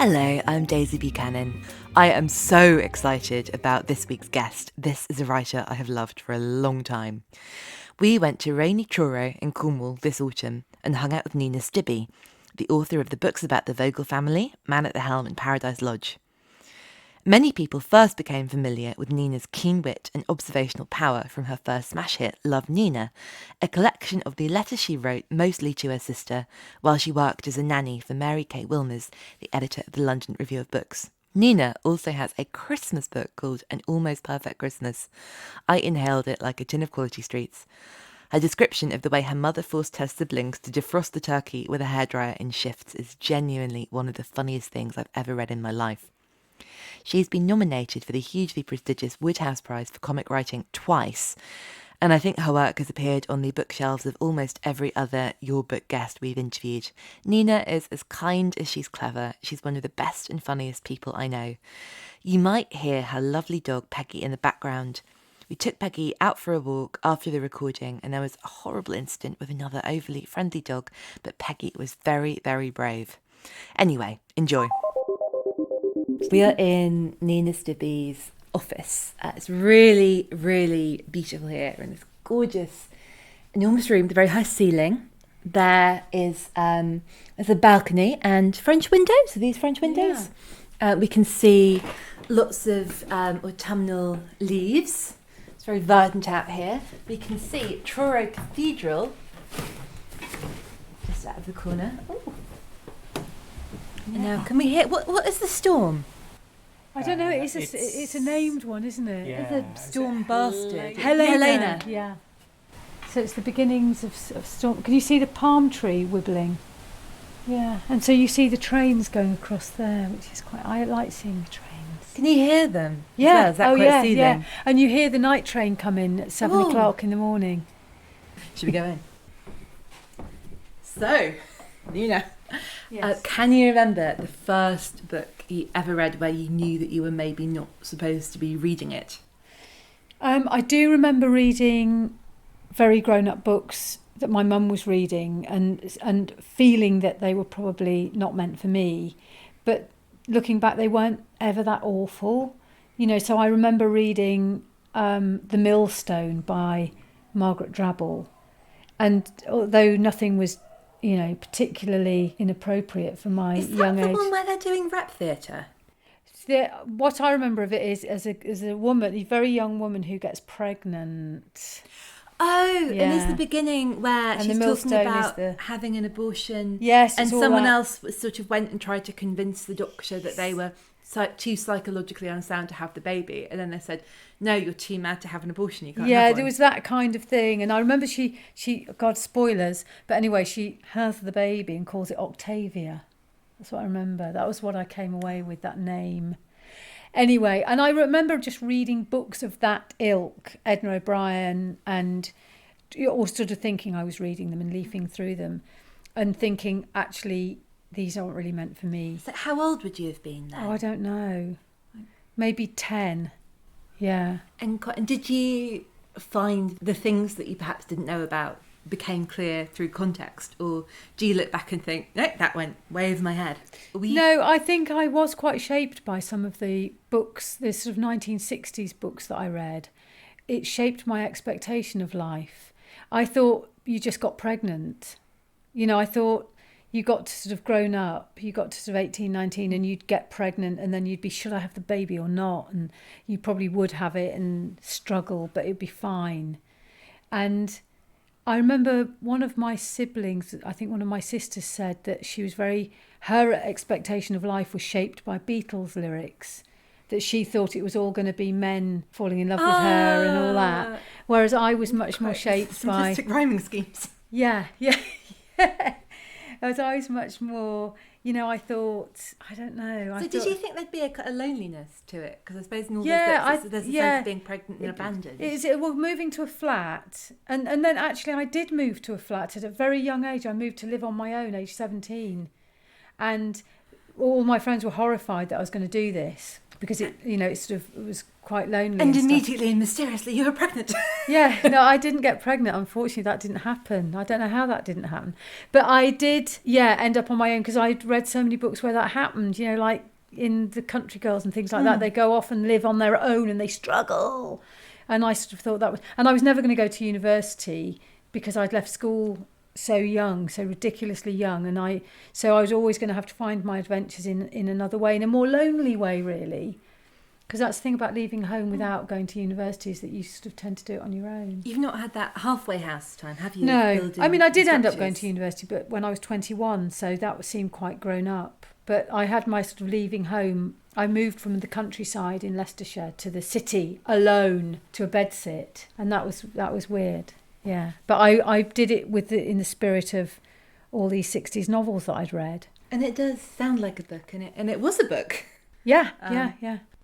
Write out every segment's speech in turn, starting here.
Hello, I'm Daisy Buchanan. I am so excited about this week's guest. This is a writer I have loved for a long time. We went to rainy Truro in Cornwall this autumn and hung out with Nina Stibbe, the author of the books about the Vogel family, Man at the Helm and Paradise Lodge. Many people first became familiar with Nina's keen wit and observational power from her first smash hit, Love Nina, a collection of the letters she wrote mostly to her sister while she worked as a nanny for Mary Kay Wilmers, the editor of the London Review of Books. Nina also has a Christmas book called An Almost Perfect Christmas. I inhaled it like a tin of Quality Streets. Her description of the way her mother forced her siblings to defrost the turkey with a hairdryer in shifts is genuinely one of the funniest things I've ever read in my life. She's been nominated for the hugely prestigious Woodhouse Prize for Comic Writing twice, and I think her work has appeared on the bookshelves of almost every other Your Book guest we've interviewed. Nina is as kind as she's clever. She's one of the best and funniest people I know. You might hear her lovely dog Peggy in the background. We took Peggy out for a walk after the recording, and there was a horrible incident with another overly friendly dog, but Peggy was very, very brave. Anyway, enjoy. We are in Nina Stibbe's office. It's really, really beautiful here in this gorgeous, enormous room with a very high ceiling. There is there's a balcony and French windows. Are these French windows? Yeah. We can see lots of autumnal leaves. It's very verdant out here. We can see Truro Cathedral just out of the corner. Ooh. Yeah. Now, can we hear what is the storm? I don't know. It's a named one, isn't it? Yeah. It's a storm bastard. Helena. Yeah. So it's the beginnings of storm. Can you see the palm tree wibbling? Yeah. And so you see the trains going across there, which is quite. I like seeing the trains. Can you hear them? Yeah. Well? Is that quite soothing? Yeah. And you hear the night train come in at 7:00 in the morning. Should we go in? So, Nina. Yes. Can you remember the first book you ever read where you knew that you were maybe not supposed to be reading it? I do remember reading very grown-up books that my mum was reading and feeling that they were probably not meant for me. But looking back, they weren't ever that awful. So I remember reading The Millstone by Margaret Drabble. And although nothing was particularly inappropriate for my young age. Is that the one where they're doing rap theatre? What I remember of it is as a woman, a very young woman who gets pregnant. Oh, Yeah. and it's the beginning where And she's the talking millstone about is having an abortion. Yes, and it's all someone that. else sort of went and tried to convince the doctor that they were too psychologically unsound to have the baby, and then they said, "No, you're too mad to have an abortion. You can't." Yeah, have one. there was that kind of thing, and I remember she God, spoilers, but anyway, she has the baby and calls it Octavia. That's what I remember. That was what I came away with, that name. Anyway, and I remember just reading books of that ilk, Edna O'Brien, and or sort of thinking I was reading them and leafing through them, and thinking actually these aren't really meant for me. So how old would you have been then? Oh, I don't know. Maybe 10. Yeah. And did you find the things that you perhaps didn't know about became clear through context, or do you look back and think, no, that went way over my head? No, I think I was quite shaped by some of the books, the sort of 1960s books that I read. It shaped my expectation of life. I thought you just got pregnant. I thought you got to sort of grown up, you got to sort of 18, 19 and you'd get pregnant and then you'd be, should I have the baby or not? And you probably would have it and struggle, but it'd be fine. And I remember one of my siblings, I think one of my sisters said that her expectation of life was shaped by Beatles lyrics, that she thought it was all going to be men falling in love with her and all that. Whereas I was much more shaped by... simplistic rhyming schemes. Yeah. As I was much more, I thought, I don't know. Did you think there'd be a loneliness to it? Because I suppose in all Yeah, there's a sense of being pregnant and abandoned. Well, moving to a flat. And then actually I did move to a flat at a very young age. I moved to live on my own, age 17. And all my friends were horrified that I was going to do this because it was quite lonely. And stuff. immediately and mysteriously you were pregnant. Yeah, no, I didn't get pregnant. Unfortunately, that didn't happen. I don't know how that didn't happen. But I did, end up on my own because I'd read so many books where that happened, like in the Country Girls and things like that. They go off and live on their own and they struggle. And I sort of thought that was... And I was never going to go to university because I'd left school so young, so ridiculously young. And so I was always going to have to find my adventures in another way, in a more lonely way, really. Because that's the thing about leaving home without going to university is that you sort of tend to do it on your own. You've not had that halfway house time, have you? No. I mean, I did end up going to university, but when I was 21, so that seemed quite grown up. But I had my sort of leaving home. I moved from the countryside in Leicestershire to the city alone to a bedsit, and that was weird. Yeah, but I did it in the spirit of all these 60s novels that I'd read. And it does sound like a book, and it was a book. Yeah.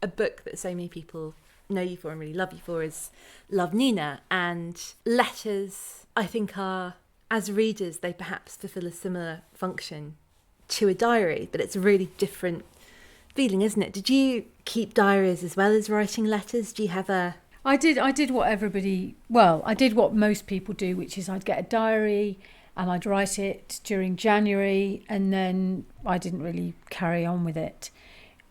A book that so many people know you for and really love you for is Love, Nina. And letters, I think, are, as readers, they perhaps fulfil a similar function to a diary, but it's a really different feeling, isn't it? Did you keep diaries as well as writing letters? Do you have a... I did what I did what most people do, which is I'd get a diary and I'd write it during January, and then I didn't really carry on with it.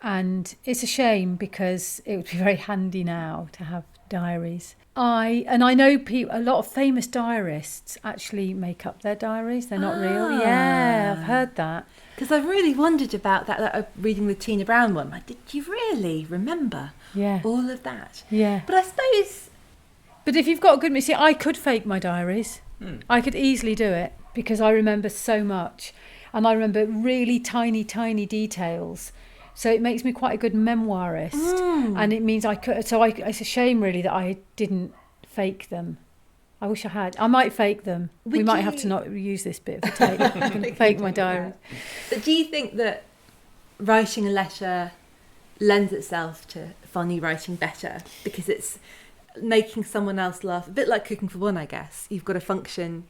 And it's a shame because it would be very handy now to have diaries. I know a lot of famous diarists actually make up their diaries. They're not real. Yeah, I've heard that. Because I've really wondered about that reading the Tina Brown one. Did you really remember all of that? Yeah. But I suppose... But if you've got a good... See, I could fake my diaries. I could easily do it because I remember so much. And I remember really tiny, tiny details. So it makes me quite a good memoirist. And it means I could... So it's a shame, really, that I didn't fake them. I wish I had. I might fake them. We might have to not use this bit of the tape. I can fake my diary. But do you think that writing a letter lends itself to funny writing better because it's making someone else laugh? A bit like cooking for one, I guess. You've got a function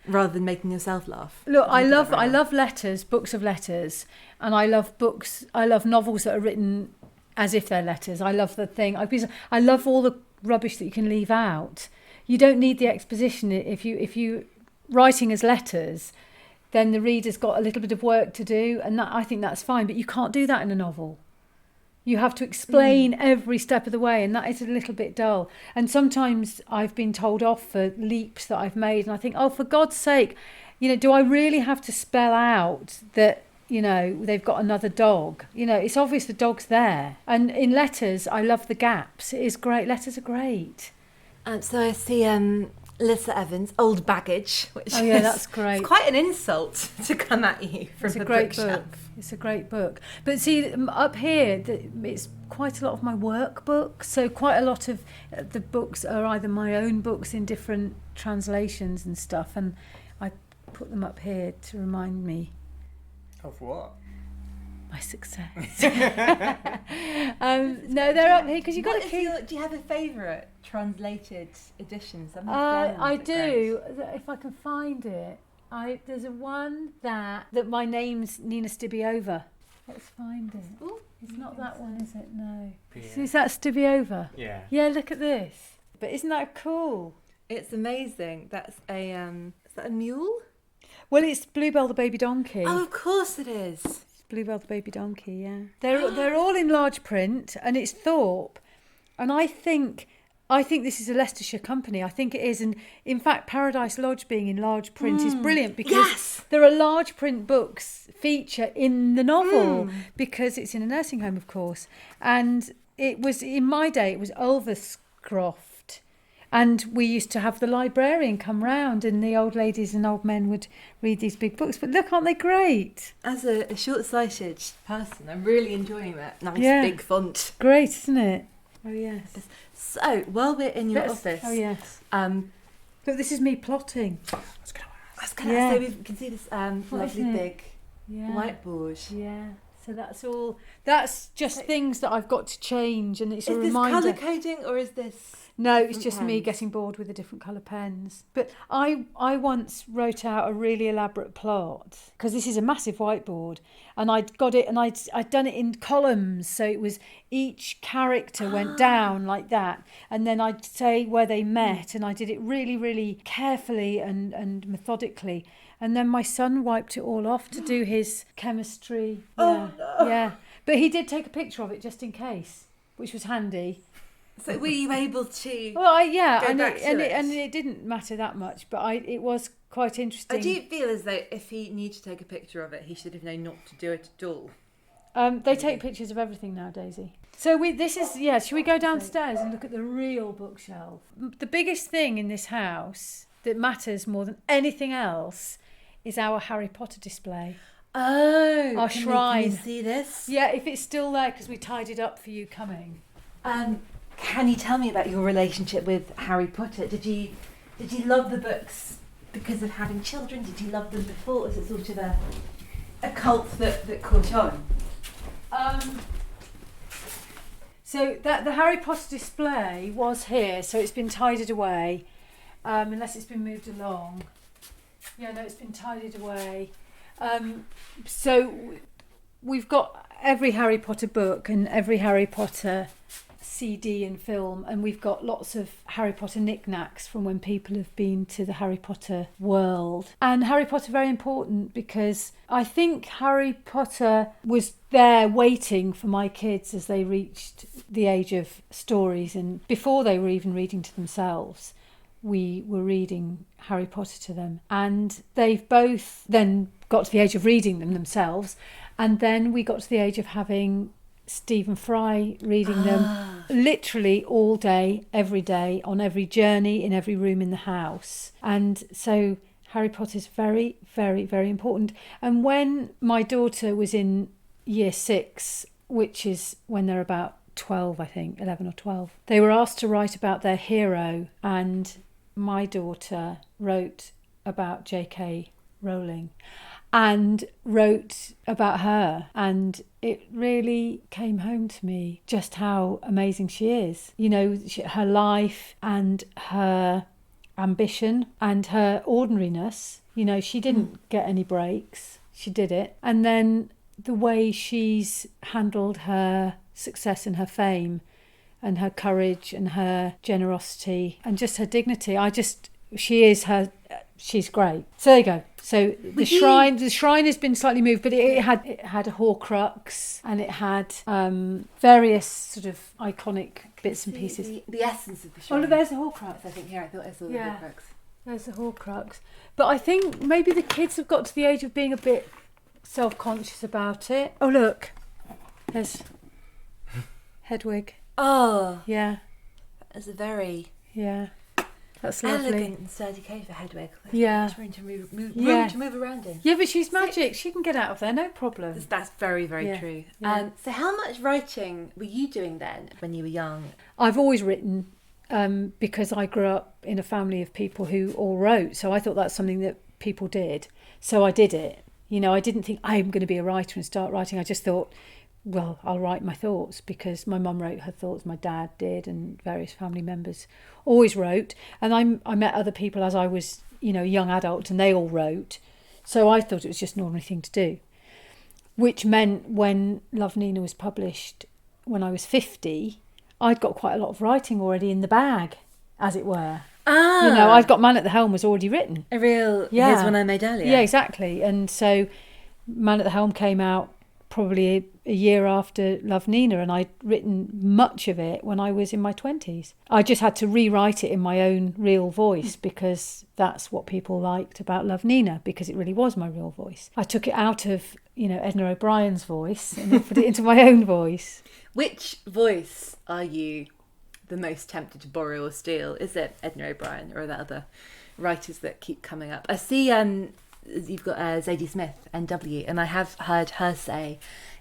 rather than making yourself laugh. Look, I love letters, books of letters, and I love books. I love novels that are written as if they're letters. I love the thing. I love all the rubbish that you can leave out. You don't need the exposition if you writing as letters, then the reader's got a little bit of work to do, and I think that's fine. But you can't do that in a novel. You have to explain every step of the way, and that is a little bit dull. And sometimes I've been told off for leaps that I've made, and I think, oh, for God's sake, do I really have to spell out that they've got another dog? It's obvious the dog's there. And in letters, I love the gaps. It is great. Letters are great. So I see Alyssa Evans, Old Baggage, which that's great. It's quite an insult to come at you from the bookshelf. It's a great book. But see, up here, it's quite a lot of my workbooks. So quite a lot of the books are either my own books in different translations and stuff, and I put them up here to remind me. Of what? My success. No, they're up here because you've got to keep... Do you have a favourite translated edition? I do. If I can find it. There's a one that my name's Nina Stibbe over. Let's find it. Ooh, it's not that one, is it? No. Yeah. Is that Stibbe over? Yeah. Yeah, look at this. But isn't that cool? It's amazing. That's is that a mule? Well, it's Bluebell the baby donkey. Oh, of course it is. Bluebell the baby donkey, yeah. They're all in large print, and it's Thorpe. And I think this is a Leicestershire company. I think it is. And in fact, Paradise Lodge being in large print is brilliant because there are large print books feature in the novel because it's in a nursing home, of course. And it was, in my day, it was Ulverscroft. And we used to have the librarian come round and the old ladies and old men would read these big books. But look, aren't they great? As a short-sighted person, I'm really enjoying that nice big font. Great, isn't it? Oh, yes. So, while we're in your office... Oh, yes. Look, this is me plotting. I was going to say, we can see this lovely big whiteboard. Yeah. So that's just things that I've got to change, and it's a Is this reminder. colour coding or is this... No, it's just me pens? getting bored with the different colour pens. But I once wrote out a really elaborate plot, because this is a massive whiteboard, and I'd got it, and I'd done it in columns, so it was each character went down like that, and then I'd say where they met, and I did it really, really carefully and methodically. And then my son wiped it all off to do his chemistry. Oh, no. Yeah. But he did take a picture of it just in case, which was handy. So were you able to... Well, Go back to it. and it didn't matter that much, but it was quite interesting. I do feel as though if he needed to take a picture of it, he should have known not to do it at all. They take pictures of everything now, Daisy. So should we go downstairs and look at the real bookshelf? The biggest thing in this house that matters more than anything else is our Harry Potter display. Oh, Our shrine. Can you see this? Yeah, if it's still there, because we tied it up for you coming. Can you tell me about your relationship with Harry Potter? Did you love the books because of having children? Did you love them before? Was it sort of a cult that caught on? So the Harry Potter display was here, so it's been tidied away, unless it's been moved along. Yeah, no, it's been tidied away. So we've got every Harry Potter book and every Harry Potter CD and film, and we've got lots of Harry Potter knickknacks from when people have been to the Harry Potter world. And Harry Potter very important because I think Harry Potter was there waiting for my kids as they reached the age of stories, and before they were even reading to themselves, we were reading Harry Potter to them, and they've both then got to the age of reading them themselves, and then we got to the age of having Stephen Fry reading them literally all day, every day, on every journey, in every room in the house. And so Harry Potter is very, very, very important. And when my daughter was in year 6, which is when they're about 12, I think, 11 or 12, they were asked to write about their hero, and my daughter wrote about J.K. Rowling and wrote about her, and it really came home to me just how amazing she is. You know, her life and her ambition and her ordinariness. You know, she didn't get any breaks. She did it. And then the way she's handled her success and her fame and her courage and her generosity and just her dignity. She's great. So there you go. So the shrine has been slightly moved, but it had a Horcrux, and it had various sort of iconic bits and pieces. The essence of the shrine. Oh, there's a Horcrux. I think here I thought I saw the Horcrux. There's a Horcrux. But I think maybe the kids have got to the age of being a bit self-conscious about it. Oh, look. There's Hedwig. Oh. Yeah. That's a very... Yeah. That's lovely. Elegant and sturdy cave for Hedwig. Yeah. Room to move around in. Yeah, but she's magic. She can get out of there, no problem. That's very, very true. Yeah. So how much writing were you doing then when you were young? I've always written because I grew up in a family of people who all wrote. So I thought that's something that people did. So I did it. You know, I didn't think I'm going to be a writer and start writing. I just thought, well, I'll write my thoughts, because my mum wrote her thoughts, my dad did, and various family members always wrote. And I met other people as I was, you know, a young adult, and they all wrote. So I thought it was just an ordinary thing to do, which meant when Love, Nina was published when I was 50, I'd got quite a lot of writing already in the bag, as it were. You know, I'd got Man at the Helm was already written. A real, here's one I made earlier. Yeah, exactly. And so Man at the Helm came out probably a year after Love, Nina, and I'd written much of it when I was in my 20s. I just had to rewrite it in my own real voice, because that's what people liked about Love, Nina, because it really was my real voice. I took it out of, you know, Edna O'Brien's voice and I put it into my own voice. Which voice are you the most tempted to borrow or steal? Is it Edna O'Brien, or are there other writers that keep coming up? I see you've got Zadie Smith, NW, and I have heard her say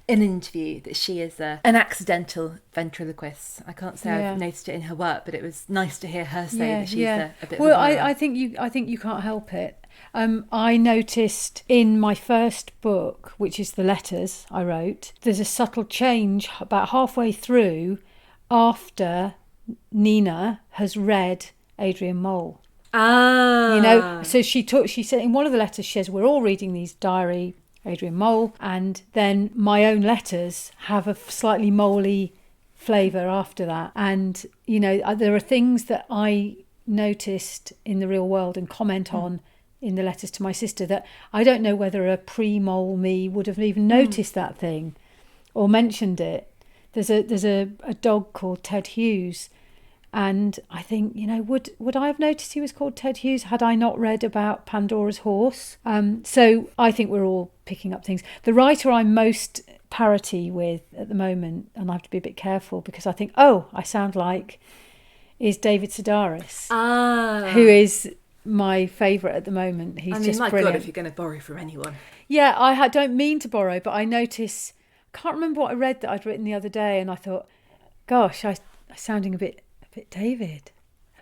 in an interview that she is an accidental ventriloquist. I can't say I've noticed it in her work, but it was nice to hear her say that she's a bit of a borrower. I think you can't help it. I noticed in my first book, which is the letters I wrote, there's a subtle change about halfway through after Nina has read Adrian Mole. Ah. You know, so she said in one of the letters, she says, we're all reading these diary Adrian Mole, and then my own letters have a slightly moley flavour after that. And, you know, there are things that I noticed in the real world and comment on in the letters to my sister that I don't know whether a pre-mole me would have even noticed that thing or mentioned it. There's a dog called Ted Hughes, and I think, you know, would I have noticed he was called Ted Hughes had I not read about Pandora's horse? So I think we're all picking up things. The writer I'm most parity with at the moment, and I have to be a bit careful because I think, I sound like, is David Sedaris, who is my favourite at the moment. He's just my brilliant. God, if you're going to borrow from anyone. Yeah, I don't mean to borrow, but I notice, I can't remember what I read that I'd written the other day, and I thought, gosh, I'm sounding a bit David.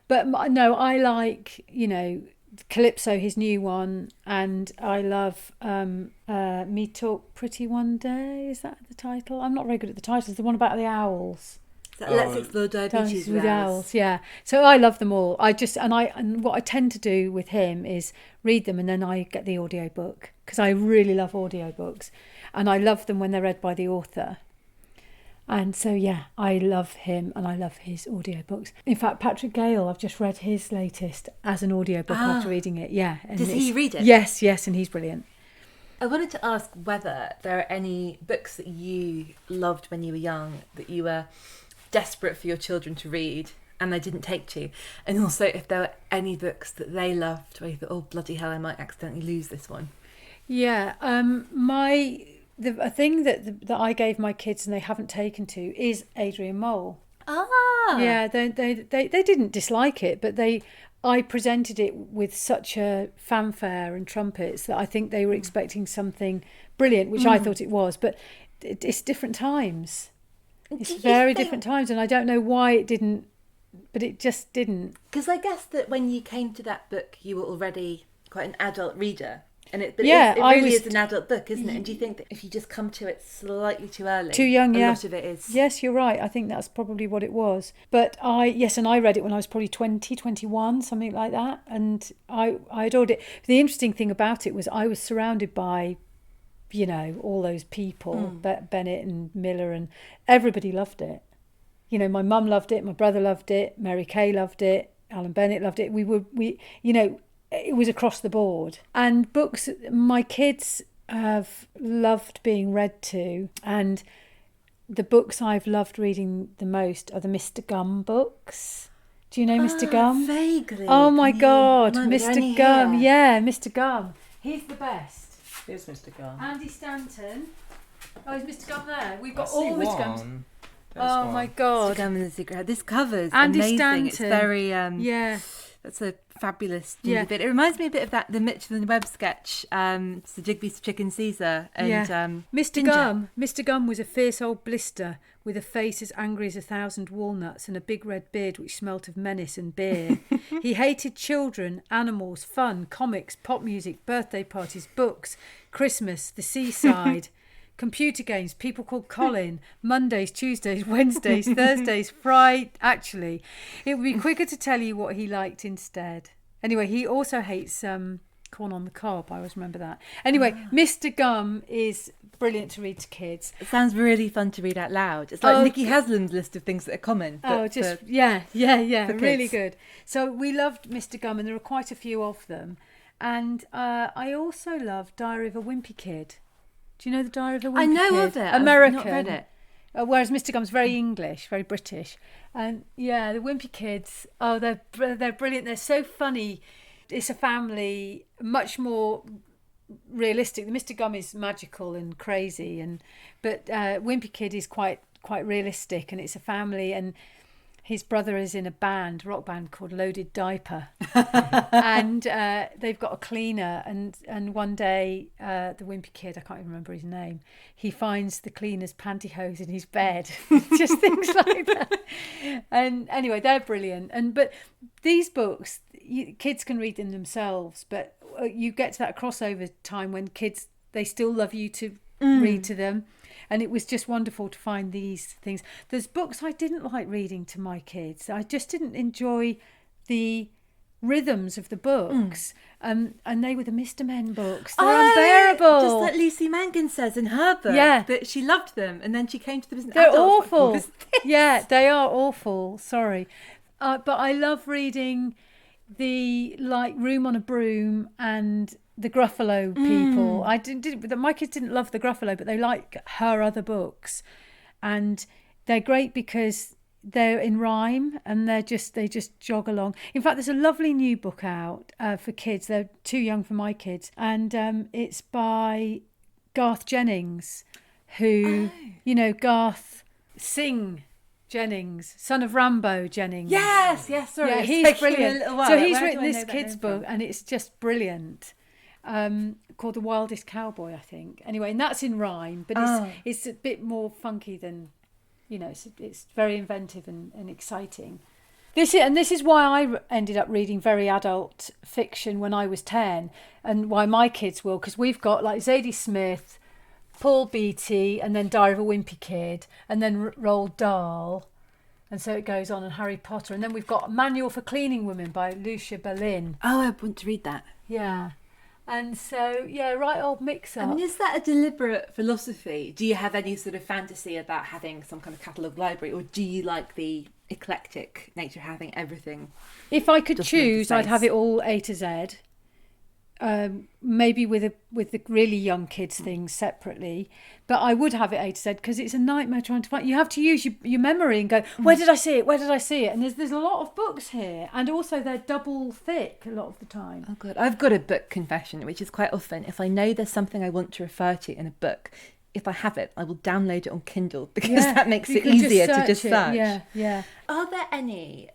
But no, I like, you know, Calypso, his new one, and I love Me Talk Pretty One Day. Is that the title? I'm not very good at the titles. The one about the owls. Let's explore diabetes with owls. Yeah. So I love them all. And what I tend to do with him is read them and then I get the audiobook because I really love audiobooks and I love them when they're read by the author. And so, yeah, I love him and I love his audiobooks. In fact, Patrick Gale, I've just read his latest as an audiobook after reading it. Yeah. And does he read it? Yes, and he's brilliant. I wanted to ask whether there are any books that you loved when you were young that you were desperate for your children to read and they didn't take to, and also if there were any books that they loved where you thought, oh bloody hell, I might accidentally lose this one. Yeah, a thing that I gave my kids and they haven't taken to is Adrian Mole. Yeah, they didn't dislike it, but I presented it with such a fanfare and trumpets that I think they were expecting something brilliant, which I thought it was, but it's different times. It's very different times, and I don't know why it didn't, but it just didn't. Because I guess that when you came to that book, you were already quite an adult reader, and it really is an adult book, isn't it? And do you think that if you just come to it slightly too early, too young, a lot of it is? Yes, you're right. I think that's probably what it was. But and I read it when I was probably 20, 21, something like that, and I adored it. The interesting thing about it was I was surrounded by, you know, all those people, Bennett and Miller, and everybody loved it. You know, my mum loved it, my brother loved it, Mary Kay loved it, Alan Bennett loved it. You know, it was across the board. And books, my kids have loved being read to, and the books I've loved reading the most are the Mr. Gum books. Do you know Mr. Gum? Vaguely. Oh my God, Mr. Gum. Yeah, Mr. Gum. He's the best. Here's Mr. Gum. Andy Stanton. Oh, is Mr. Gum there? We've got all Mr. Gums. Oh my God. Mr. Gum and the Secret. This cover's Andy amazing. Stanton. It's very yeah. That's a fabulous bit. It reminds me a bit of that the Mitchell and Webb sketch, the Digby's Chicken Caesar and Mr. Ginger. Gum. Mr. Gum was a fierce old blister with a face as angry as 1,000 walnuts and a big red beard which smelt of menace and beer. He hated children, animals, fun, comics, pop music, birthday parties, books, Christmas, the seaside, computer games, people called Colin, Mondays, Tuesdays, Wednesdays, Thursdays, Friday. Actually, it would be quicker to tell you what he liked instead. Anyway, he also hates corn on the cob. I always remember that. Anyway, Mr. Gum is brilliant to read to kids. It sounds really fun to read out loud. It's like Nicky Haslam's list of things that are common. Yeah, really good. So we loved Mr. Gum, and there are quite a few of them. And I also love Diary of a Wimpy Kid. Do you know the Diary of a Wimpy Kid? I know of it. American. I've not read it. Whereas Mr. Gum's very English, very British. And yeah, the Wimpy Kids, they're brilliant. They're so funny. It's a family, much more realistic. The Mr. Gum is magical and crazy, but Wimpy Kid is quite realistic, and it's a family, and his brother is in a rock band called Loaded Diaper, and they've got a cleaner, and one day the Wimpy Kid, I can't even remember his name, he finds the cleaner's pantyhose in his bed, just things like that. And anyway, they're brilliant. But these books, kids can read them themselves, but you get to that crossover time when kids, they still love you to read to them. And it was just wonderful to find these things. There's books I didn't like reading to my kids. I just didn't enjoy the rhythms of the books. And they were the Mr. Men books. They're unbearable. Just like Lucy Mangan says in her book, that she loved them and then she came to them as an They're adult. awful. What is this? Yeah, they are awful. Sorry. But I love reading the Room on a Broom and the Gruffalo people. My kids didn't love the Gruffalo, but they like her other books, and they're great because they're in rhyme and they just jog along. In fact, there's a lovely new book out for kids. They're too young for my kids, and it's by Garth Jennings, who Garth Jennings, son of Rambo Jennings. Yes, sorry. Yeah, he's brilliant. So he's written this kids' book, and it's just brilliant. Called The Wildest Cowboy, I think. Anyway, and that's in rhyme, but it's a bit more funky than, it's very inventive and exciting. This is why I ended up reading very adult fiction when I was 10, and why my kids will, because we've got like Zadie Smith, Paul Beatty, and then Diary of a Wimpy Kid, and then Roald Dahl, and so it goes on, and Harry Potter, and then we've got Manual for Cleaning Women by Lucia Berlin. Oh, I want to read that. Yeah. And so, right old mix-up. I mean, is that a deliberate philosophy? Do you have any sort of fantasy about having some kind of catalogue library, or do you like the eclectic nature of having everything? If I could choose, I'd have it all A to Z. Maybe with the really young kids things separately, but I would have it A to Z because it's a nightmare trying to find. You have to use your memory and go, where did I see it? And there's a lot of books here, and also they're double thick a lot of the time. Oh god, I've got a book confession, which is quite often if I know there's something I want to refer to in a book, if I have it, I will download it on Kindle because that makes it easier to just search. Yeah. Are there any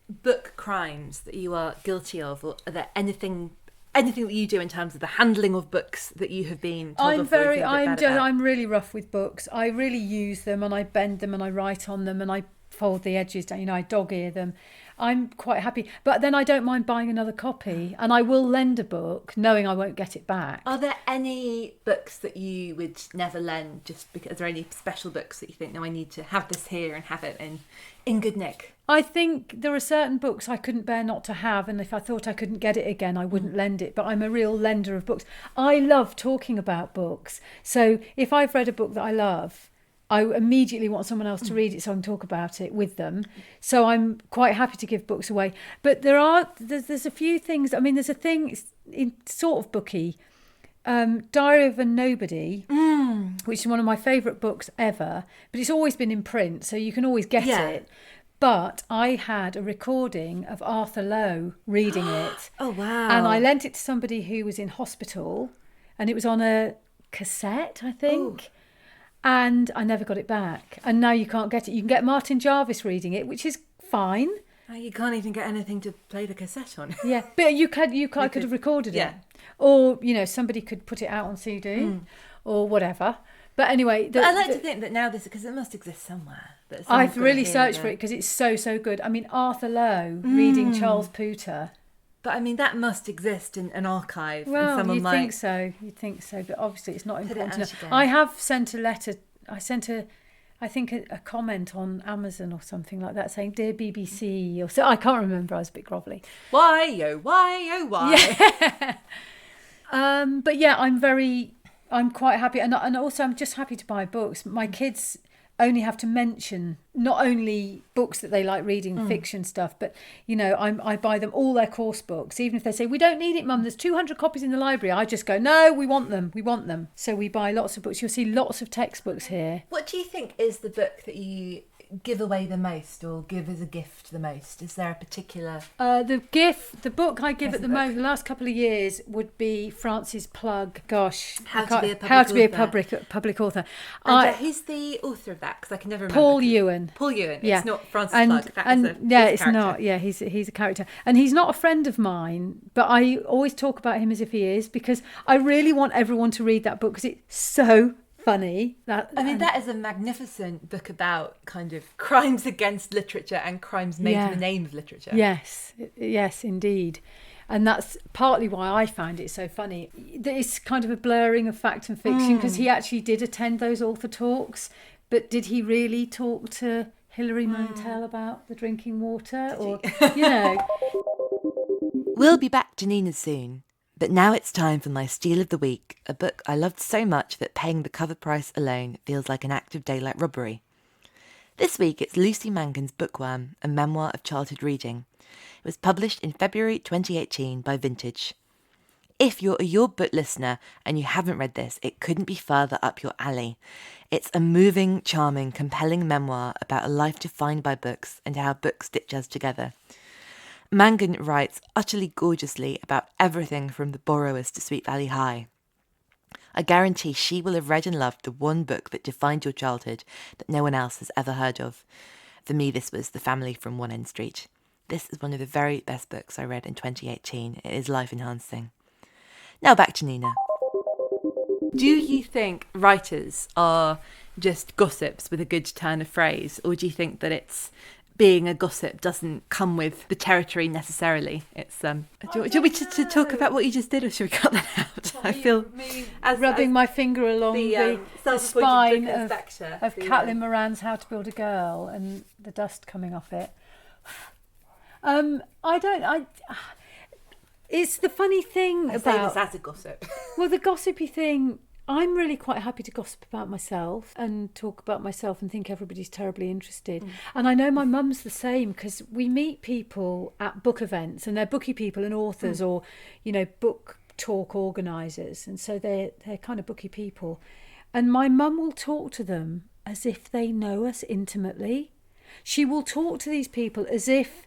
book crimes that you are guilty of, or are there anything that you do in terms of the handling of books that you have been told I'm really rough with books. I really use them, and I bend them, and I write on them, and I fold the edges down, I dog ear them. I'm quite happy, but then I don't mind buying another copy, and I will lend a book knowing I won't get it back. Are there any books that you would never lend just because? Are there any special books that you think, no, I need to have this here and have it in good nick? I think there are certain books I couldn't bear not to have, and if I thought I couldn't get it again, I wouldn't lend it. But I'm a real lender of books. I love talking about books. So if I've read a book that I love, I immediately want someone else to read it so I can talk about it with them. So I'm quite happy to give books away. But there's a few things. I mean, there's a thing in sort of booky, Diary of a Nobody, which is one of my favourite books ever. But it's always been in print, so you can always get it. But I had a recording of Arthur Lowe reading it. Oh, wow. And I lent it to somebody who was in hospital, and it was on a cassette, I think. Ooh. And I never got it back. And now you can't get it. You can get Martin Jarvis reading it, which is fine. You can't even get anything to play the cassette on. Yeah, but I could have recorded it. Or, somebody could put it out on CD or whatever. But anyway... I like to think that now because it must exist somewhere. I've really searched for it because it's so, so good. I mean, Arthur Lowe reading Charles Pooter. But I mean, that must exist in an archive. Well, and you'd think so, but obviously it's not important enough. I have sent a letter. I sent a comment on Amazon or something like that saying, "Dear BBC," or so. I can't remember. I was a bit grovelly. Why? Yeah. But yeah, I'm quite happy, and also I'm just happy to buy books. My kids only have to mention not only books that they like reading, fiction stuff, but I buy them all their course books. Even if they say, "We don't need it, Mum, there's 200 copies in the library," I just go, "No, we want them." So we buy lots of books. You'll see lots of textbooks here. What do you think is the book that you give away the most, or give as a gift the most? Is there a particular the book I give at the moment, the last couple of years, would be Frances Plug. How to be a public author. Who's the author of that? Because I can never remember. Paul Ewan. Yeah. It's not Frances Plug. It's not. Yeah, he's a character, and he's not a friend of mine, but I always talk about him as if he is, because I really want everyone to read that book because it's so funny. That is a magnificent book about kind of crimes against literature and crimes made in the name of literature. Yes, indeed. And that's partly why I found it so funny. It's kind of a blurring of fact and fiction, because he actually did attend those author talks, but did he really talk to Hilary Mantel about the drinking water? Or, you know. We'll be back to Nina soon, but now it's time for my Steal of the Week, a book I loved so much that paying the cover price alone feels like an act of daylight robbery. This week it's Lucy Mangan's Bookworm, a memoir of childhood reading. It was published in February 2018 by Vintage. If you're a Your Book listener and you haven't read this, it couldn't be further up your alley. It's a moving, charming, compelling memoir about a life defined by books and how books stitch us together. Mangan writes utterly gorgeously about everything from The Borrowers to Sweet Valley High. I guarantee she will have read and loved the one book that defined your childhood that no one else has ever heard of. For me, this was The Family from One End Street. This is one of the very best books I read in 2018. It is life-enhancing. Now back to Nina. Do you think writers are just gossips with a good turn of phrase, or do you think that it's being a gossip doesn't come with the territory necessarily? It's do you want me to talk about what you just did, or should we cut that out? I feel rubbing my finger along the spine of of Caitlin Moran's How to Build a Girl and the dust coming off it. It's the funny thing about as a gossip. Well, the gossipy thing, I'm really quite happy to gossip about myself and talk about myself and think everybody's terribly interested. And I know my mum's the same, because we meet people at book events and they're booky people and authors or, you know, book talk organisers. And so they're kind of booky people. And my mum will talk to them as if they know us intimately. She will talk to these people as if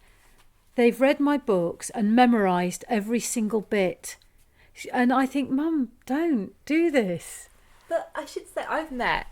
they've read my books and memorised every single bit. And I think, Mum, don't do this. But I should say, I've met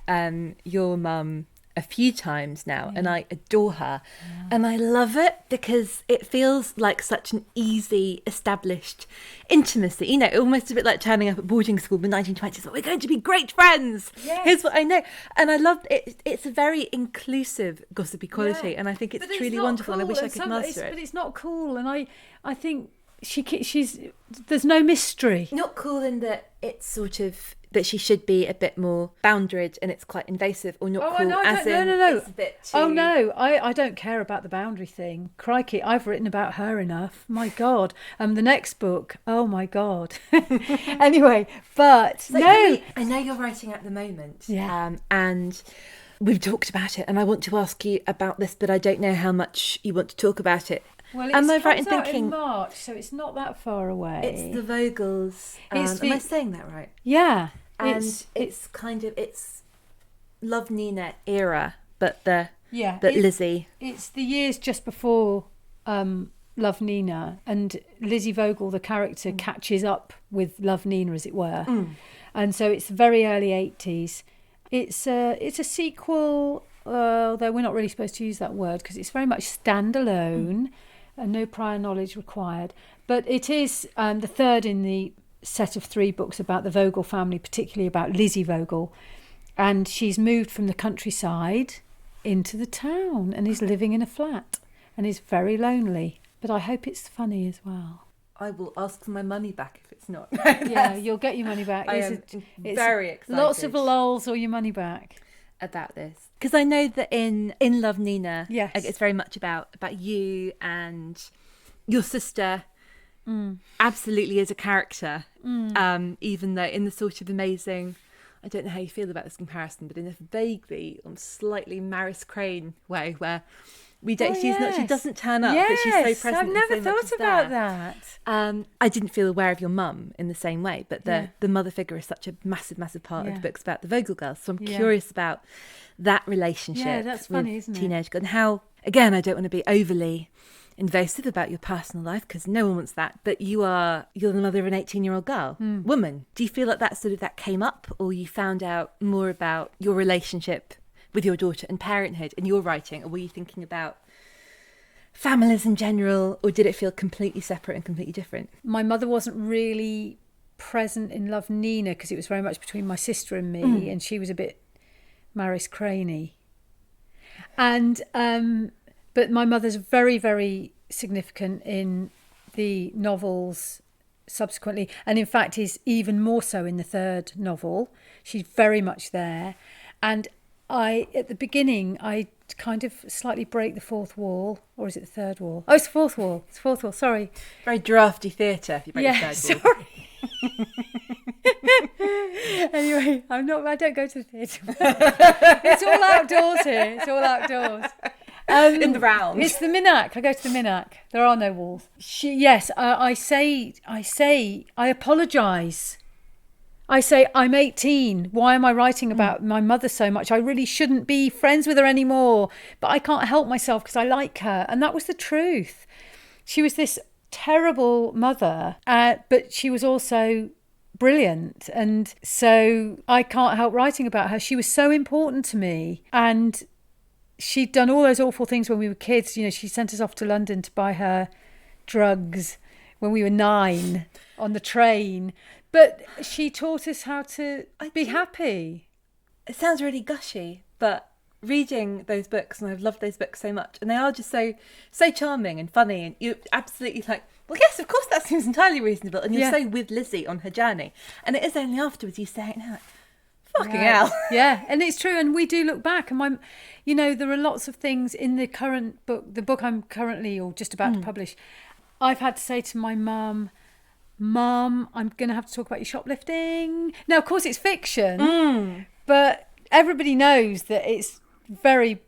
your mum a few times now, and I adore her. Yeah. And I love it because it feels like such an easy, established intimacy. You know, almost a bit like turning up at boarding school in the 1920s. We're going to be great friends. Yes. Here's what I know. And I love it. It's a very inclusive, gossipy quality. Yeah. And I think it's truly wonderful. Cool. And I wish I could master it. But it's not cool. And I think she's there's no mystery. Not cool in that it's sort of that she should be a bit more boundaried and it's quite invasive, or not cool no, as in no. It's a bit too... Oh no, I don't care about the boundary thing. Crikey, I've written about her enough. My God. The next book, oh my God. Anyway, but so no. I know you're writing at the moment. Yeah. And we've talked about it, and I want to ask you about this, but I don't know how much you want to talk about it. Well, it comes out in March, so it's not that far away. It's the Vogels. Am I saying that right? Yeah. And it's kind of, it's Love Nina era, but Lizzie. It's the years just before Love Nina, and Lizzie Vogel, the character, catches up with Love Nina, as it were. And so it's very early 80s. It's a sequel, although we're not really supposed to use that word because it's very much standalone and no prior knowledge required. But it is the third in the set of 3 books about the Vogel family, particularly about Lizzie Vogel. And she's moved from the countryside into the town and is living in a flat and is very lonely. But I hope it's funny as well. I will ask for my money back if it's not. Yeah, you'll get your money back. It's very excited. Lots of lols or your money back. About this. Because I know that in Love Nina, yes, it's very much about you and your sister. Absolutely as a character. Even though in the sort of amazing, I don't know how you feel about this comparison, but in a vaguely, slightly Maris Crane way where we don't. She doesn't turn up, but she's so present. I've never thought about that. I didn't feel aware of your mum in the same way, but the mother figure is such a massive part of the books about the Vogel girls. So I'm curious about that relationship. Yeah, that's funny, isn't it? Teenage girl, and how, again, I don't want to be overly invasive about your personal life because no one wants that, but you're the mother of an 18-year-old girl, woman. Do you feel like that came up, or you found out more about your relationship with your daughter and parenthood in your writing, or were you thinking about families in general, or did it feel completely separate and completely different? My mother wasn't really present in Love Nina because it was very much between my sister and me, and she was a bit Maris Crane-y. And but my mother's very, very significant in the novels subsequently, and in fact is even more so in the third novel. She's very much there. And at the beginning, I kind of slightly break the fourth wall. Or is it the third wall? Oh, it's the fourth wall. It's the fourth wall, sorry. Very drafty theatre if you break the third wall. Sorry. Anyway, I don't go to the theatre. It's all outdoors here. It's all outdoors. In the round. It's the Minack. I go to the Minack. There are no walls. I apologise. I say, I'm 18. Why am I writing about my mother so much? I really shouldn't be friends with her anymore. But I can't help myself because I like her. And that was the truth. She was this terrible mother, but she was also brilliant. And so I can't help writing about her. She was so important to me. And she'd done all those awful things when we were kids. You know, she sent us off to London to buy her drugs when we were 9 on the train. But she taught us how to be happy. It sounds really gushy, but reading those books, and I've loved those books so much, and they are just so charming and funny, and you're absolutely like, well, yes, of course, that seems entirely reasonable, and you're so with Lizzie on her journey. And it is only afterwards you say it now, fucking hell. Yeah, and it's true, and we do look back, and there are lots of things in the current book, the book I'm currently or just about to publish. I've had to say to my mum, I'm going to have to talk about your shoplifting. Now, of course, it's fiction, but everybody knows that it's very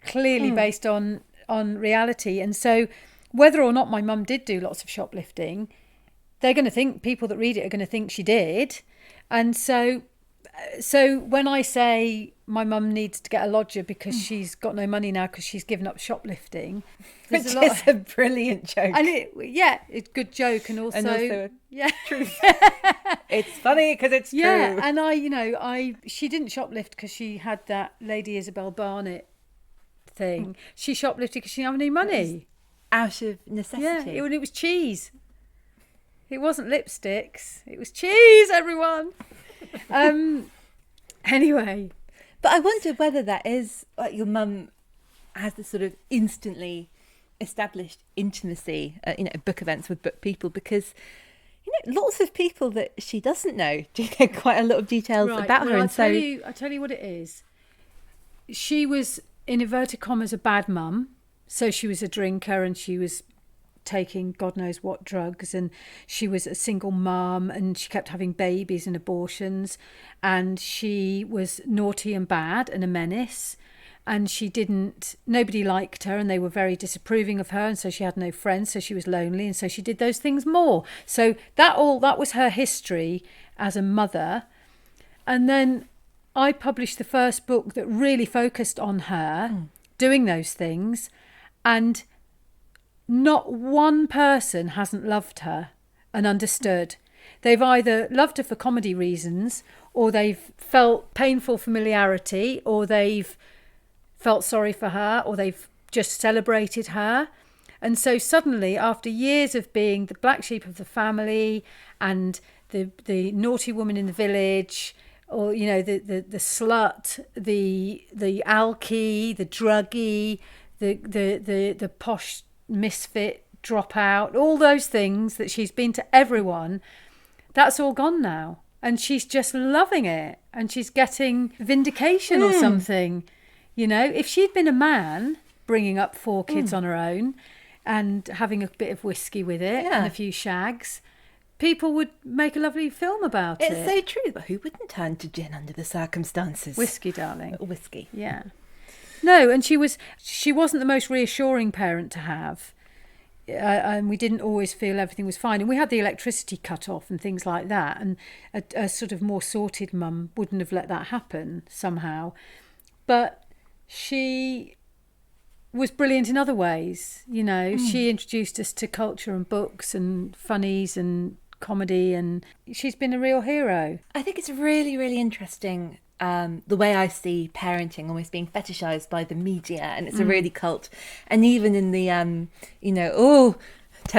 clearly based on reality. And so whether or not my mum did do lots of shoplifting, they're going to think, people that read it are going to think she did. And so when I say my mum needs to get a lodger because she's got no money now because she's given up shoplifting, which is a brilliant joke. And it's a good joke, and also truth. It's funny because it's true. Yeah, and she didn't shoplift because she had that Lady Isabel Barnett thing. She shoplifted because she didn't have any money. Out of necessity. Yeah, it was cheese. It wasn't lipsticks. It was cheese, everyone. Anyway. But I wonder whether that is, like, your mum has this sort of instantly established intimacy at book events with book people, because lots of people that she doesn't know do know quite a lot of details about her. I'll tell you what it is. She was, in inverted commas, a bad mum. So she was a drinker, and she was taking God knows what drugs, and she was a single mum, and she kept having babies and abortions, and she was naughty and bad and a menace, and nobody liked her, and they were very disapproving of her, and so she had no friends, so she was lonely, and so she did those things more. So that was her history as a mother. And then I published the first book that really focused on her doing those things, and not one person hasn't loved her and understood. They've either loved her for comedy reasons, or they've felt painful familiarity, or they've felt sorry for her, or they've just celebrated her. And so suddenly, after years of being the black sheep of the family and the naughty woman in the village, or the slut, the alkie, the druggie, the posh misfit, dropout, all those things that she's been to everyone, that's all gone now, and she's just loving it, and she's getting vindication or something. If she'd been a man bringing up 4 kids on her own and having a bit of whiskey with it and a few shags, people would make a lovely film about it. It's so true, but who wouldn't turn to gin under the circumstances? Whiskey, darling. Whiskey. Yeah. No, and she wasn't the most reassuring parent to have. And we didn't always feel everything was fine. And we had the electricity cut off and things like that. And a sort of more sorted mum wouldn't have let that happen somehow. But she was brilliant in other ways. She introduced us to culture and books and funnies and comedy, and she's been a real hero. I think it's really, really interesting the way I see parenting almost being fetishized by the media, and it's a really cult. And even in the 10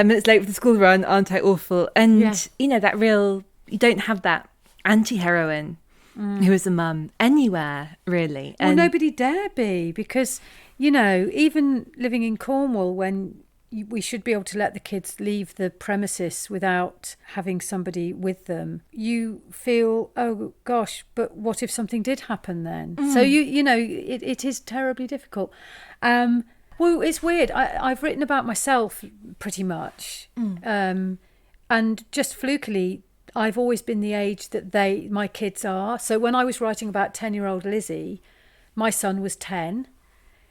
minutes late for the school run, aren't I awful? And that real, you don't have that anti-heroine who is a mum anywhere, really. Well, nobody dare be, because even living in Cornwall, when we should be able to let the kids leave the premises without having somebody with them, you feel, oh gosh, but what if something did happen then? So it is terribly difficult. Well, it's weird. I've written about myself pretty much, and just flukily, I've always been the age that my kids are. So when I was writing about 10-year-old Lizzie, my son was 10.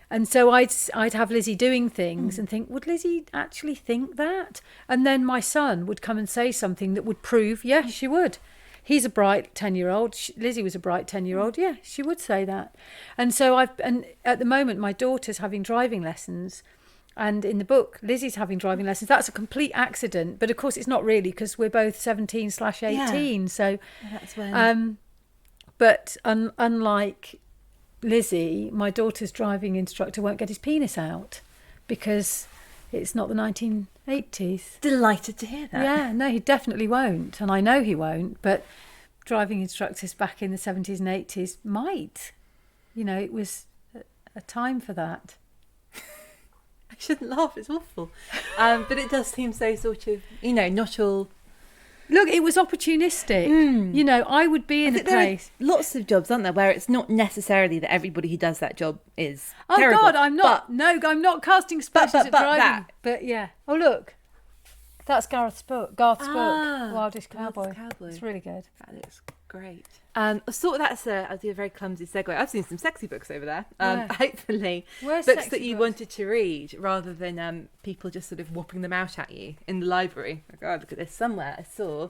And so I'd have Lizzie doing things and think, would Lizzie actually think that? And then my son would come and say something that would prove, yeah, she would. He's a bright 10-year-old. Lizzie was a bright 10-year-old. Yeah, she would say that. And so and at the moment, my daughter's having driving lessons. And in the book, Lizzie's having driving lessons. That's a complete accident. But of course, it's not really, because we're both 17/18. Yeah. So That's when... but unlike Lizzie, my daughter's driving instructor won't get his penis out because it's not the 1980s. Delighted to hear that. Yeah, no, he definitely won't. And I know he won't. But driving instructors back in the 70s and 80s might. It was a time for that. I shouldn't laugh, it's awful. But it does seem so sort of, not all... Look, it was opportunistic. I would be in a place. There are lots of jobs, aren't there, where it's not necessarily that everybody who does that job is Oh terrible. God, I'm not. I'm not casting aspersions at driving. that. But yeah. Oh look, that's Garth's book. Garth's book, Wildest Wildest Cowboy. Cowboy. It's really good. That looks great. I thought I'll do a very clumsy segue. I've seen some sexy books over there. Hopefully, Where's books sexy that you books? wanted to read rather than people just sort of whopping them out at you in the library. Oh God, look at this. Somewhere I saw.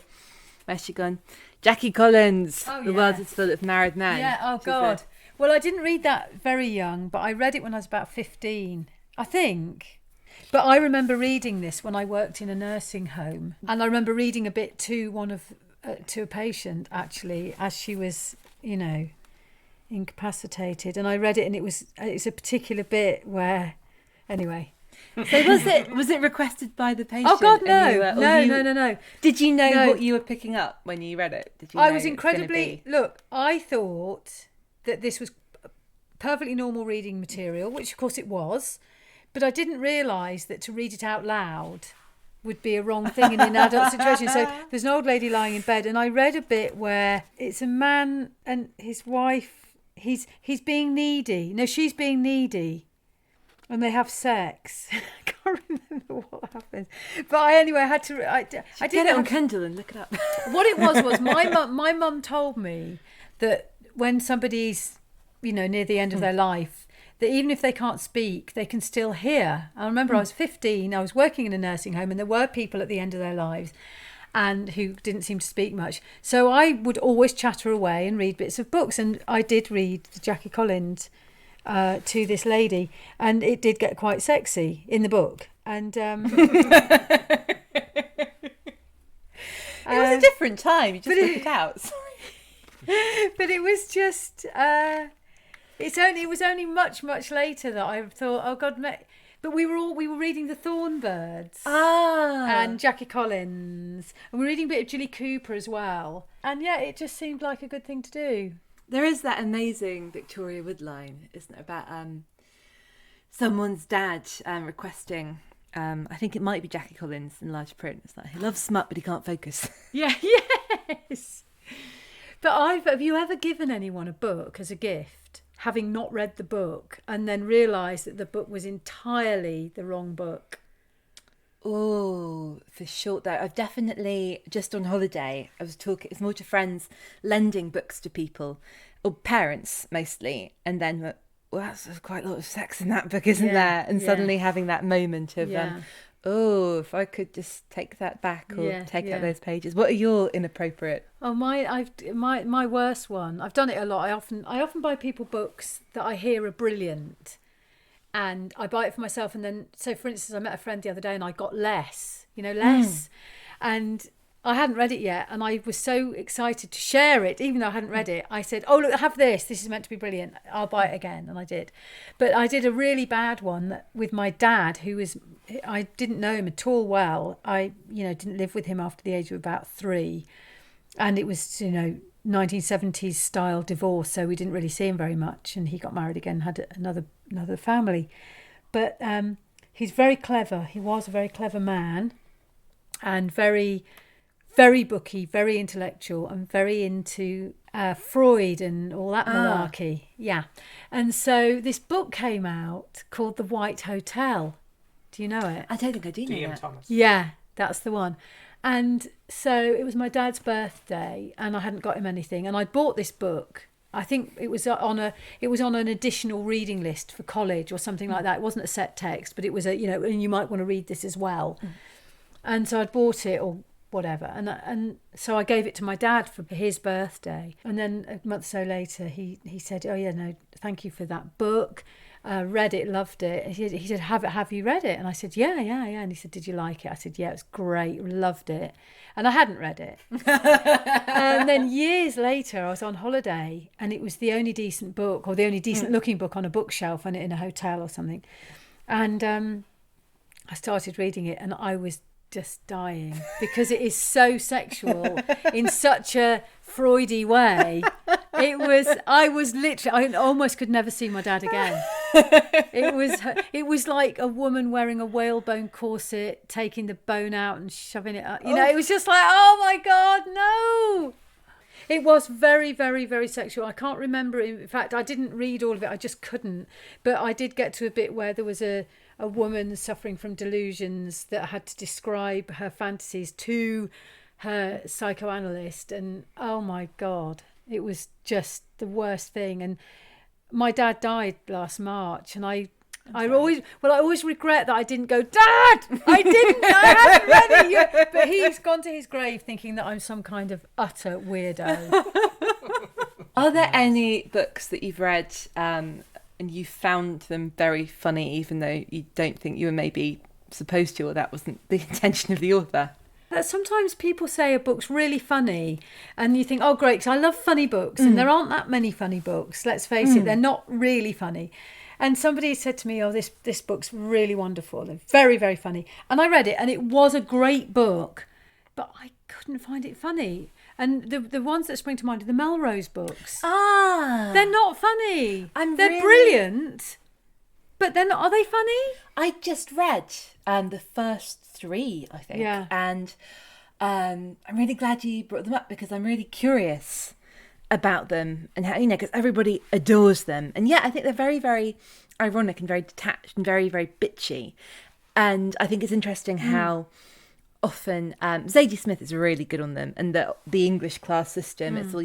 Where's she gone? Jackie Collins. Oh, The yeah. World is Full of Married Men. Yeah. Oh She God. said. Well, I didn't read that very young, but I read it when I was about 15, I think. But I remember reading this when I worked in a nursing home, and I remember reading a bit to to a patient actually as she was, incapacitated, and I read it, and it's a particular bit where, anyway. So was it requested by the patient? Oh God, and no, no. Did you know No. what you were picking up when you read it? Did you? I know was it's gonna incredibly be- look. I thought that this was perfectly normal reading material, which of course it was, but I didn't realise that to read it out loud would be a wrong thing in an adult situation. So there's an old lady lying in bed, and I read a bit where it's a man and his wife. He's being needy. No, she's being needy. And they have sex. I can't remember what happens, but I had to. I Get did it on Kindle and look it up. What it was my mum told me that when somebody's near the end of their life, that even if they can't speak, they can still hear. I remember I was 15. I was working in a nursing home, and there were people at the end of their lives and who didn't seem to speak much. So I would always chatter away and read bits of books, and I did read Jackie Collins to this lady, and it did get quite sexy in the book. And It was a different time. You just took it out. but it was just it was only much later that I thought, oh God, but we were reading The Thornbirds and Jackie Collins, and we were reading a bit of Julie Cooper as well, and yeah, it just seemed like a good thing to do. There is that amazing Victoria Wood line, isn't it, about someone's dad requesting, I think it might be Jackie Collins in large print. It's like, he loves smut, but he can't focus. Yeah, yes. But have you ever given anyone a book as a gift, having not read the book, and then realised that the book was entirely the wrong book? Oh, for sure though. I've definitely, just on holiday, I was talking, it's more to friends, lending books to people, or parents mostly, and then, well, that's quite a lot of sex in that book, isn't there? And suddenly having that moment of, oh, if I could just take that back or take out those pages. What are your inappropriate? Oh, my worst one. I've done it a lot. I often buy people books that I hear are brilliant, and I buy it for myself. And then, so for instance, I met a friend the other day, and I got less, and I hadn't read it yet, and I was so excited to share it, even though I hadn't read it. I said, oh, look, have this. This is meant to be brilliant. I'll buy it again. And I did. But I did a really bad one with my dad, I didn't know him at all well. I, didn't live with him after the age of about 3. And it was, 1970s style divorce. So we didn't really see him very much. And he got married again, had another family. But he's very clever. He was a very clever man, and very, very booky, very intellectual, and very into Freud and all that malarkey. Yeah. And so this book came out called The White Hotel. Do you know it? I don't think I do know D.M. that. Thomas. Yeah, that's the one. And so it was my dad's birthday, and I hadn't got him anything, and I bought this book. I think it was on an additional reading list for college or something like that. It wasn't a set text, but it was and you might want to read this as well. And so I'd bought it or whatever, and so I gave it to my dad for his birthday. And then a month or so later, he said, "Oh yeah, no, thank you for that book. Read it, loved it." He said, "Have you read it?" And I said, "Yeah." And he said, "Did you like it?" I said, "Yeah, it was great, loved it." And I hadn't read it. And then years later, I was on holiday, and it was the only decent book, or the only decent looking book on a bookshelf in a hotel or something. And I started reading it, and I was just dying because it is so sexual in such a Freudy way. I almost could never see my dad again. It was like a woman wearing a whalebone corset, taking the bone out and shoving it up. It was just like, oh my God, no. It was very, very, very sexual. I can't remember it. In fact, I didn't read all of it. I just couldn't. But I did get to a bit where there was a woman suffering from delusions that had to describe her fantasies to her psychoanalyst. And oh my God, it was just the worst thing. And my dad died last March, and I always regret that I didn't go, "Dad, I hadn't read it yet." But he's gone to his grave thinking that I'm some kind of utter weirdo. Are there any books that you've read and you found them very funny, even though you don't think you were maybe supposed to, or that wasn't the intention of the author? Sometimes people say a book's really funny, and you think, oh great, because I love funny books, and there aren't that many funny books, let's face it, they're not really funny. And somebody said to me, oh, this book's really wonderful and very, very funny. And I read it, and it was a great book, but I couldn't find it funny. And the ones that spring to mind are the Melrose books. They're not funny. They're brilliant, but they're not. Are they funny? I just read the first 3, I think. Yeah. And I'm really glad you brought them up, because I'm really curious about them and how, because everybody adores them. And yeah, I think they're very, very ironic and very detached and very, very bitchy. And I think it's interesting how often Zadie Smith is really good on them, and the English class system, it's all,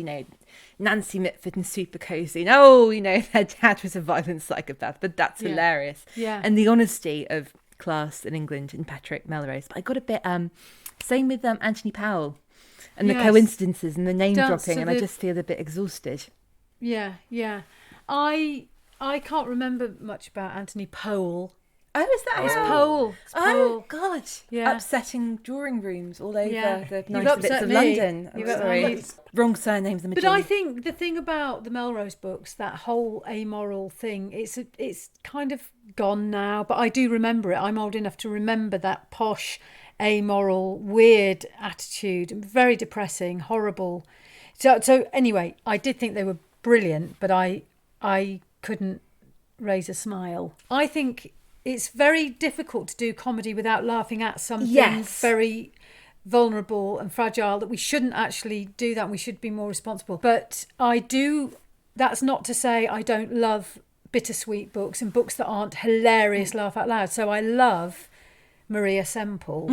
Nancy Mitford and super cozy, and their dad was a violent psychopath, but that's hilarious. Yeah. And the honesty of class in England in Patrick Melrose. But I got a bit same with Anthony Powell and the coincidences and the name dropping, and I just feel a bit exhausted. Yeah. I can't remember much about Anthony Powell. Oh, is that It's how? Powell. It's Oh Powell. God! Yeah. Upsetting drawing rooms all over the You've nice bits upset of me. London. I'm You've sorry. upset me. Wrong surnames. But I think the thing about the Melrose books, that whole amoral thing, it's kind of gone now. But I do remember it. I'm old enough to remember that posh, amoral, weird attitude. Very depressing, horrible. So anyway, I did think they were brilliant, but I couldn't raise a smile. I think it's very difficult to do comedy without laughing at something very vulnerable and fragile, that we shouldn't actually do that. We should be more responsible. But I do, that's not to say I don't love bittersweet books and books that aren't hilarious, laugh out loud. So I love Maria Semple.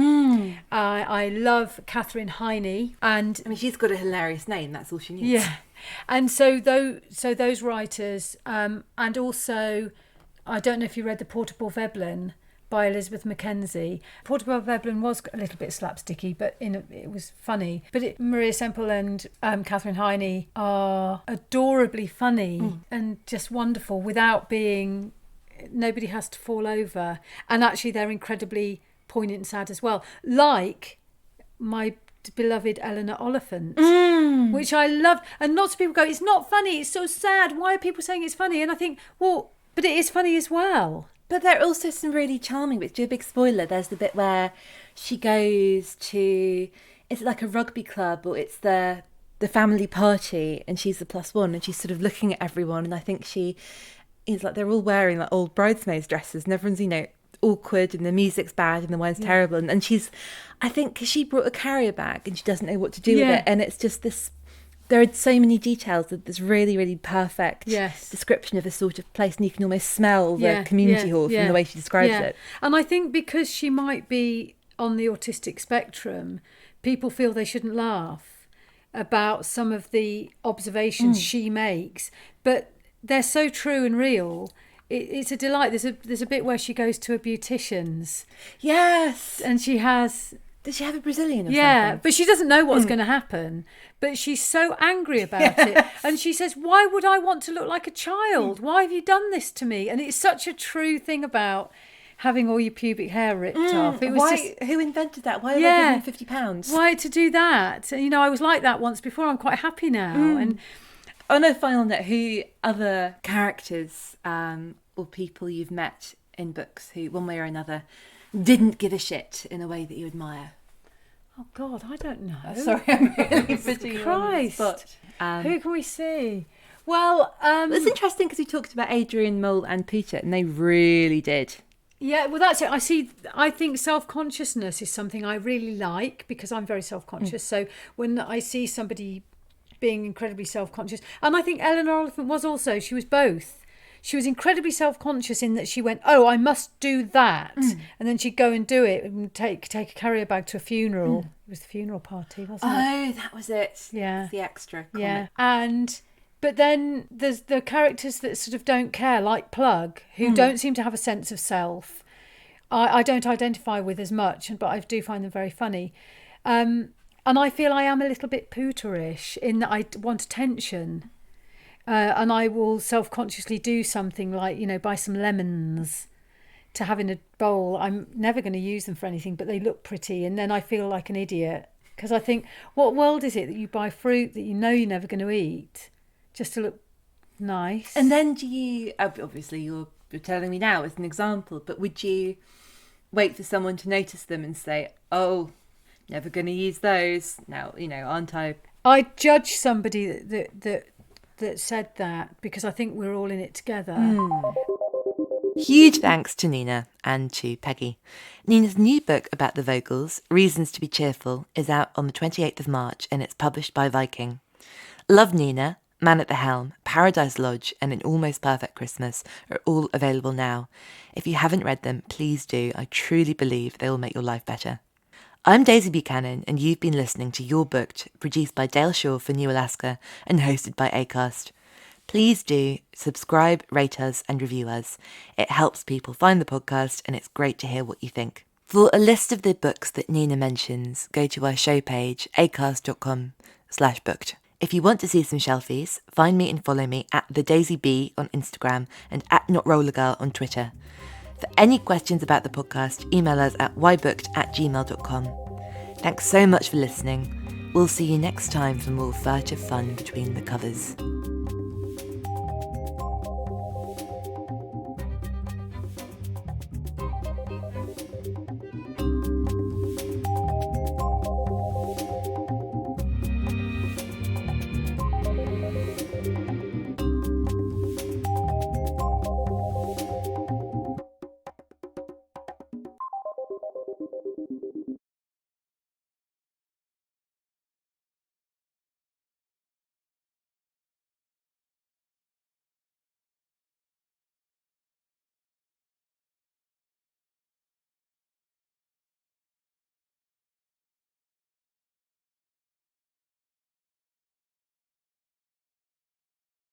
I love Catherine Heine, and I mean, she's got a hilarious name. That's all she needs. yeah. And so those writers, and also, I don't know if you read The Portable Veblen by Elizabeth Mackenzie. Portable Veblen was a little bit slapsticky, but it was funny. But Maria Semple and Catherine Heine are adorably funny and just wonderful without being... Nobody has to fall over. And actually they're incredibly poignant and sad as well. Like my beloved Eleanor Oliphant, which I loved. And lots of people go, it's not funny, it's so sad. Why are people saying it's funny? And I think, well, but it is funny as well. But there are also some really charming bits. Do a big spoiler. There's the bit where she goes to, is it like a rugby club, or it's the family party, and she's the +1, and she's sort of looking at everyone, and I think she is like, they're all wearing like old bridesmaids dresses, and everyone's, awkward and the music's bad and the wine's terrible. And she's, I think, 'cause she brought a carrier bag and she doesn't know what to do with it. And it's just this, there are so many details of this really, really perfect description of a sort of place. And you can almost smell the community hall from the way she describes it. And I think because she might be on the autistic spectrum, people feel they shouldn't laugh about some of the observations she makes. But they're so true and real. It's a delight. There's a bit where she goes to a beautician's. Yes. And she has... Does she have a Brazilian or something? But she doesn't know what's going to happen. But she's so angry about it. And she says, why would I want to look like a child? Why have you done this to me? And it's such a true thing about having all your pubic hair ripped off. It was who invented that? Why are they giving £50? Why to do that? And, I was like that once before. I'm quite happy now. And on a final note, who other characters or people you've met in books who, one way or another, didn't give a shit in a way that you admire? Oh, God, I don't know. Sorry, I'm really putting you on the spot. Who can we see? Well, it's interesting because we talked about Adrian Mole and Peter, and they really did. Yeah, well, that's it. I think self-consciousness is something I really like because I'm very self-conscious. So when I see somebody being incredibly self-conscious, and I think Eleanor Oliphant was also, she was both. She was incredibly self-conscious in that she went, oh, I must do that. And then she'd go and do it and take a carrier bag to a funeral. It was the funeral party, wasn't it? Oh, that was it. Yeah. The extra comment. Yeah. But then there's the characters that sort of don't care, like Plug, who don't seem to have a sense of self. I don't identify with as much, but I do find them very funny. And I feel I am a little bit pooterish in that I want attention. And I will self-consciously do something like, buy some lemons to have in a bowl. I'm never going to use them for anything, but they look pretty. And then I feel like an idiot because I think, what world is it that you buy fruit that you know you're never going to eat just to look nice? And then do you, obviously you're telling me now as an example, but would you wait for someone to notice them and say, oh, never going to use those? Now, aren't I? I judge somebody that said that because I think we're all in it together. Huge thanks to Nina and to Peggy. Nina's new book about the vocals, Reasons to be Cheerful, is out on the 28th of March and it's published by Viking. Love Nina, Man at the Helm, Paradise Lodge and An Almost Perfect Christmas are all available now. If you haven't read them, please do. I truly believe they will make your life better. I'm Daisy Buchanan, and you've been listening to You're Booked, produced by Dale Shaw for New Alaska and hosted by Acast. Please do subscribe, rate us, and review us. It helps people find the podcast, and it's great to hear what you think. For a list of the books that Nina mentions, go to our show page, acast.com/booked. If you want to see some shelfies, find me and follow me at TheDaisyB on Instagram and at NotRollerGirl on Twitter. For any questions about the podcast, email us at whybooked@gmail.com. Thanks so much for listening. We'll see you next time for more furtive fun between the covers.